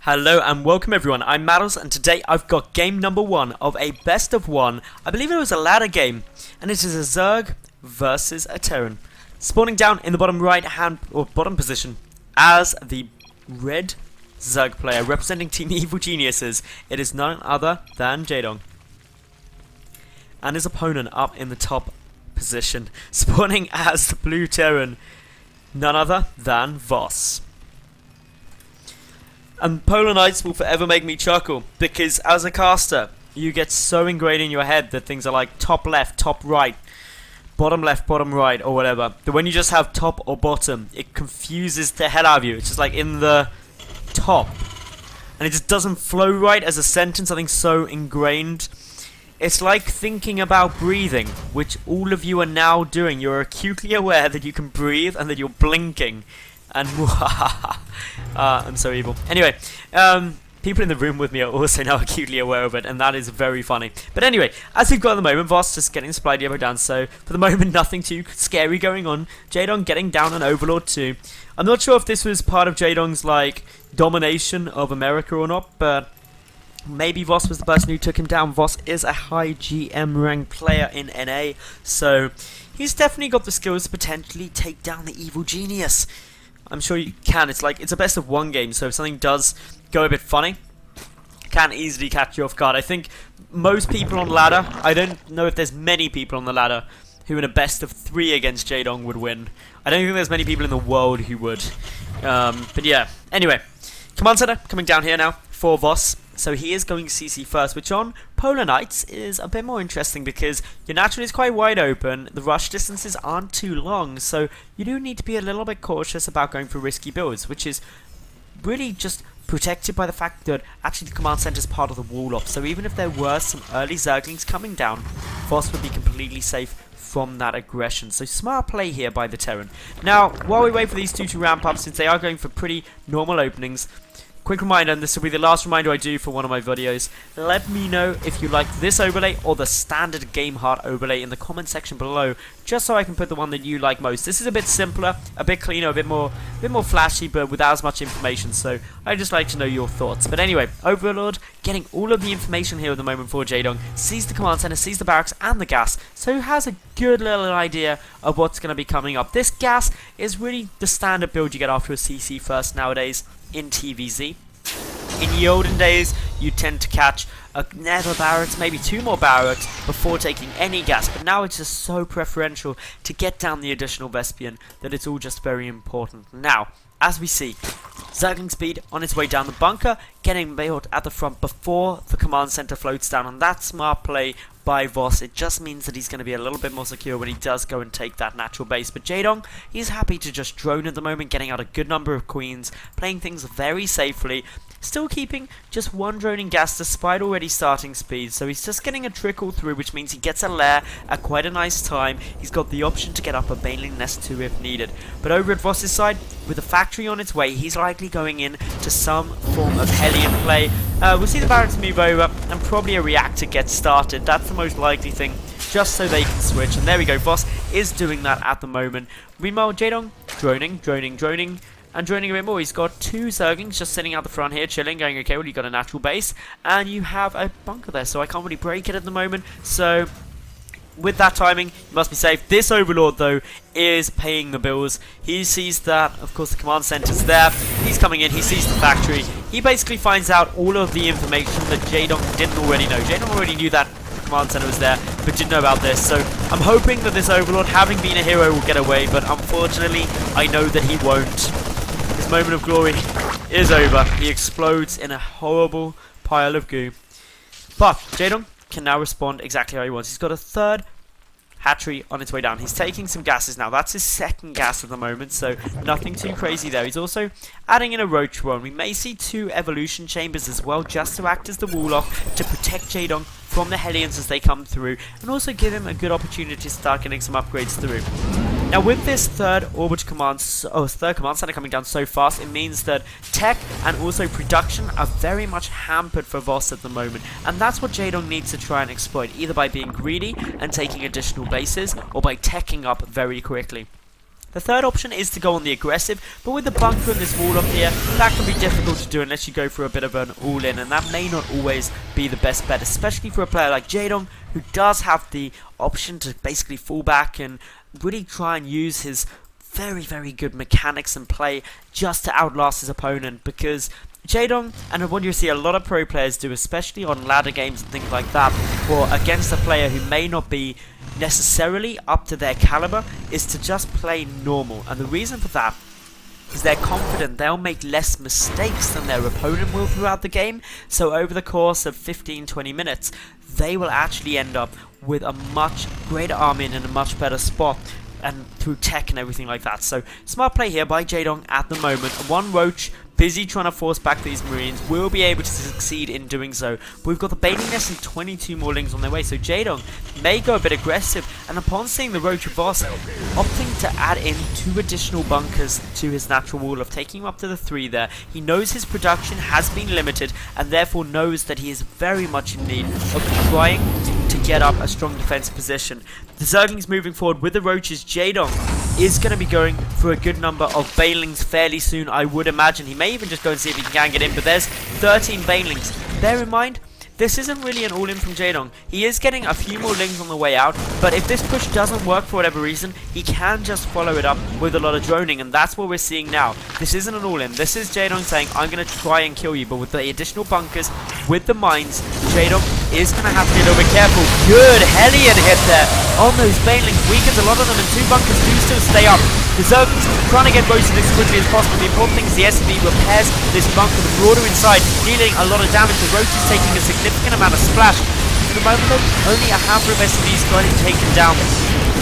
Hello and welcome everyone, I'm Madals and today I've got game number 1 of a best of 1. I believe it was a ladder game, and it is a Zerg versus a Terran. Spawning down in the bottom right hand, or bottom position, as the red Zerg player representing Team Evil Geniuses, it is none other than Jaedong. And his opponent up in the top position, spawning as the blue Terran, none other than Voss. And Plantonics will forever make me chuckle, because as a caster, you get so ingrained in your head that things are like top left, top right, bottom left, bottom right, or whatever. But when you just have top or bottom, it confuses the hell out of you. It's just like in the top. And it just doesn't flow right as a sentence, something so ingrained. It's like thinking about breathing, which all of you are now doing. You're acutely aware that you can breathe and that you're blinking. And I'm so evil. Anyway, people in the room with me are also now acutely aware of it, and that is very funny. But anyway, as we've got at the moment, Voss just getting supplied Diablo down, so for the moment nothing too scary going on. Jaedong getting down on Overlord too. I'm not sure if this was part of Jaedong's like domination of America or not, but maybe Voss was the person who took him down. Voss is a high GM ranked player in NA, so he's definitely got the skills to potentially take down the evil genius. I'm sure you can. It's like, it's a best of 1 game, so if something does go a bit funny, can easily catch you off guard. I think most people on ladder, I don't know if there's many people on the ladder who in a best of 3 against Jaedong would win. I don't think there's many people in the world who would. But yeah, anyway, command center coming down here now for Voss. So he is going CC first, which on Plantonics is a bit more interesting because your natural is quite wide open, the rush distances aren't too long, so you do need to be a little bit cautious about going for risky builds, which is really just protected by the fact that actually the command center is part of the wall off, so even if there were some early Zerglings coming down, Voss would be completely safe from that aggression. So smart play here by the Terran. Now, while we wait for these two to ramp up, since they are going for pretty normal openings, quick reminder, and this will be the last reminder I do for one of my videos, let me know if you like this overlay or the standard Game Heart overlay in the comment section below, just so I can put the one that you like most. This is a bit simpler, a bit cleaner, a bit more flashy, but without as much information, so I'd just like to know your thoughts. But anyway, Overlord getting all of the information here at the moment for Jaedong, sees the command center, sees the barracks and the gas, so has a good little idea of what's going to be coming up. This gas is really the standard build you get after a CC first nowadays in TVZ. In the olden days, you tend to catch another barracks, maybe 2 more barracks before taking any gas, but now it's just so preferential to get down the additional Vespian that it's all just very important. Now, as we see, Zergling speed on its way down the bunker, getting built at the front before the command center floats down, and that smart play by Voss. It just means that he's going to be a little bit more secure when he does go and take that natural base. But Jaedong, he's happy to just drone at the moment, getting out a good number of queens, playing things very safely, still keeping just 1 drone in gas despite already starting speed. So he's just getting a trickle through, which means he gets a lair at quite a nice time. He's got the option to get up a Baneling Nest too if needed. But over at Voss's side, with the factory on its way, he's likely going in to some form of Hellion play. We'll see the barracks move over and probably a reactor get started. That's the most likely thing, just so they can switch. And there we go, Voss is doing that at the moment. Meanwhile, Jaedong droning, and droning a bit more. He's got 2 Zerglings just sitting out the front here, chilling, going, okay, well, you got a natural base, and you have a bunker there, so I can't really break it at the moment. So with that timing, you must be safe. This Overlord, though, is paying the bills. He sees that, of course, the command center's there. He's coming in, he sees the factory. He basically finds out all of the information that Jaedong didn't already know. Jaedong already knew that the command center was there, but didn't know about this. So I'm hoping that this Overlord, having been a hero, will get away, but unfortunately, I know that he won't. His moment of glory is over. He explodes in a horrible pile of goo. But Jaedong can now respond exactly how he wants. He's got a 3rd hatchery on its way down. He's taking some gases now. That's his 2nd gas at the moment, so nothing too crazy there. He's also adding in a roach one. We may see 2 evolution chambers as well, just to act as the wall off to protect Jaedong from the Hellions as they come through, and also give him a good opportunity to start getting some upgrades through. Now with this third command center coming down so fast, it means that tech and also production are very much hampered for Voss at the moment, and that's what Jaedong needs to try and exploit, either by being greedy and taking additional bases, or by teching up very quickly. The third option is to go on the aggressive, but with the bunker and this wall up here, that can be difficult to do unless you go for a bit of an all-in, and that may not always be the best bet, especially for a player like Jaedong, who does have the option to basically fall back and really try and use his very good mechanics and play just to outlast his opponent, because Jaedong, and what you see a lot of pro players do, especially on ladder games and things like that, or against a player who may not be necessarily up to their caliber, is to just play normal. And the reason for that is they're confident they'll make less mistakes than their opponent will throughout the game, so over the course of 15-20 minutes, they will actually end up with a much greater army and in a much better spot, and through tech and everything like that. So smart play here by Jaedong at the moment. One Roach busy trying to force back these Marines, will be able to succeed in doing so. But we've got the Baiting Nest and 22 more Lings on their way, so Jaedong may go a bit aggressive, and upon seeing the Roach of Voss, opting to add in 2 additional bunkers to his natural wall of taking him up to the 3 there. He knows his production has been limited, and therefore knows that he is very much in need of trying to get up a strong defensive position. The Zerglings moving forward with the Roaches. Jaedong is going to be going for a good number of Banelings fairly soon, I would imagine. He may even just go and see if he can get in, but there's 13 Banelings. Bear in mind, this isn't really an all-in from Jaedong. He is getting a few more Lings on the way out, but if this push doesn't work for whatever reason, he can just follow it up with a lot of droning, and that's what we're seeing now. This isn't an all-in. This is Jaedong saying, I'm going to try and kill you, but with the additional bunkers, with the mines, Jaedong is going to have to be a little bit careful. Good Hellion hit there on those Banelings. Weakens a lot of them, and 2 bunkers do still stay up. The Zerglings trying to get roasted as quickly as possible. The important thing is the SCV repairs this bunker, the broader inside, dealing a lot of damage. The Roach is taking a significant amount of splash. For the moment though, only a handful of SCVs got it taken down.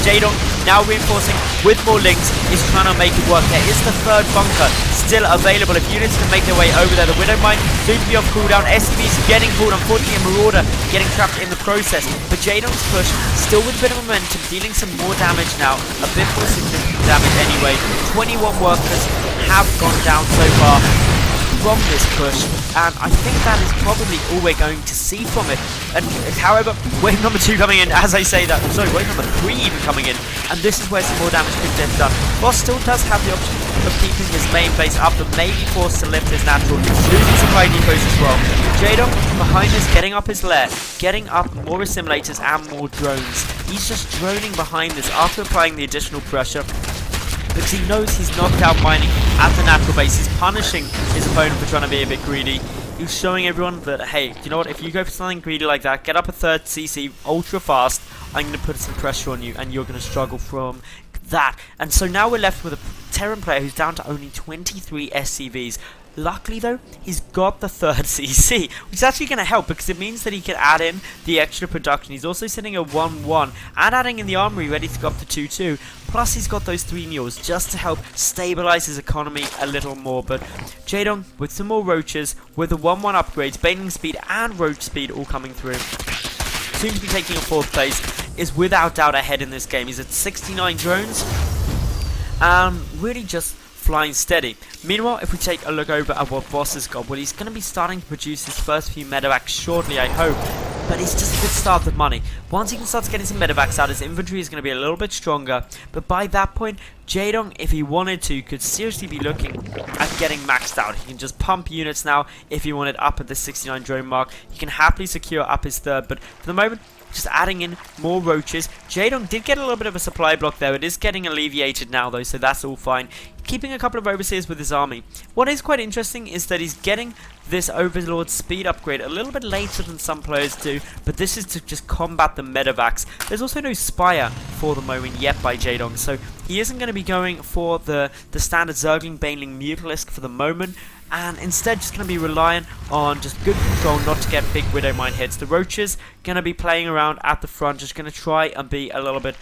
Jaedong, now reinforcing with more Lings, is trying to make it work. There is the 3rd bunker still available. If units can make their way over there, the Widow Mine soon to be off cooldown. SCVs getting pulled, unfortunately a Marauder getting trapped in the process. But Jaedong's push, still with a bit of momentum, dealing some more damage now. A bit more significant damage anyway. 21 workers have gone down so far from this push, and I think that is probably all we're going to see from it. And however, wave number 2 coming in, as I say that, sorry, wave number 3 even coming in, and this is where some more damage could get done. Voss still does have the option of keeping his main base up, but may be forced to lift his natural, losing supply depots as well. Jaedong behind us, getting up his lair, getting up more assimilators and more drones. He's just droning behind this after applying the additional pressure, because he knows he's knocked out mining at the natural base. He's punishing his opponent for trying to be a bit greedy. He's showing everyone that, hey, you know what, if you go for something greedy like that, get up a 3rd CC ultra fast, I'm going to put some pressure on you, and you're going to struggle from that. And so now we're left with a Terran player who's down to only 23 SCVs. Luckily though, he's got the 3rd CC, which is actually going to help because it means that he can add in the extra production. He's also sitting at 1-1 and adding in the armory ready to go up to 2-2. Plus he's got those 3 mules just to help stabilize his economy a little more. But Jaedong with some more Roaches, with the 1-1 upgrades, Baiting speed and Roach speed all coming through, soon to be taking a 4th place, is without doubt ahead in this game. He's at 69 drones, really just flying steady. Meanwhile, if we take a look over at what Voss has got, well, he's going to be starting to produce his first few medevacs shortly, I hope. But he's just a bit starved of money. Once he can start getting some medevacs out, his inventory is going to be a little bit stronger. But by that point, Jaedong, if he wanted to, could seriously be looking at getting maxed out. He can just pump units now if he wanted up at the 69 drone mark. He can happily secure up his 3rd, but for the moment, just adding in more Roaches. Jaedong did get a little bit of a supply block there. It is getting alleviated now though, so that's all fine. Keeping a couple of Overseers with his army. What is quite interesting is that he's getting this Overlord speed upgrade a little bit later than some players do, but this is to just combat the medevacs. There's also no Spire for the moment yet by Jaedong, so he isn't going to be going for the standard Zergling Baneling Mutalisk for the moment, and instead just going to be relying on just good control not to get big Widow Mine hits. The Roaches going to be playing around at the front, just going to try and be a little bit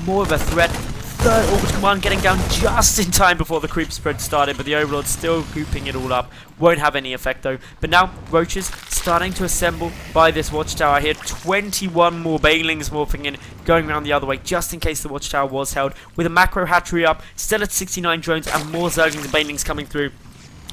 more of a threat. 3rd Orbit Command getting down just in time before the creep spread started, but the Overlord still cooping it all up. Won't have any effect though. But now, Roaches starting to assemble by this watchtower here. 21 more Banelings morphing in, going around the other way, just in case the watchtower was held. With a macro hatchery up, still at 69 drones, and more Zerglings and Banelings coming through.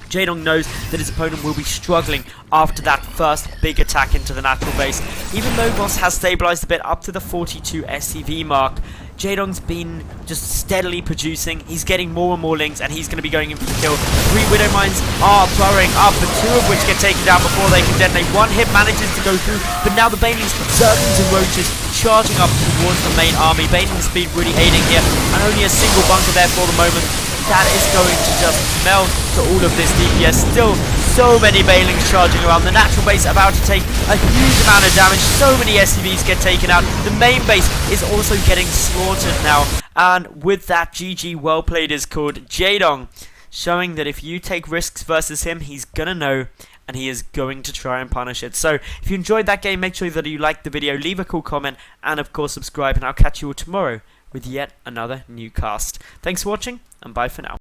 Jaedong knows that his opponent will be struggling after that first big attack into the natural base. Even though Voss has stabilized a bit up to the 42 SCV mark, Jaedong's been just steadily producing. He's getting more and more links, and he's going to be going in for the kill. 3 Widow Mines are burrowing up, but 2 of which get taken down before they can detonate. 1 hit manages to go through, but now the Banelings, Zerglings and Roaches charging up towards the main army. Baneling speed really aiding here, and only a single bunker there for the moment. That is going to just melt to all of this DPS. Still so many Banelings charging around. The natural base about to take a huge amount of damage. So many SCVs get taken out. The main base is also getting slaughtered now. And with that, GG, well played is called Jaedong, showing that if you take risks versus him, he's gonna know, and he is going to try and punish it. So if you enjoyed that game, make sure that you liked the video, leave a cool comment, and of course subscribe, and I'll catch you all tomorrow with yet another new cast. Thanks for watching, and bye for now.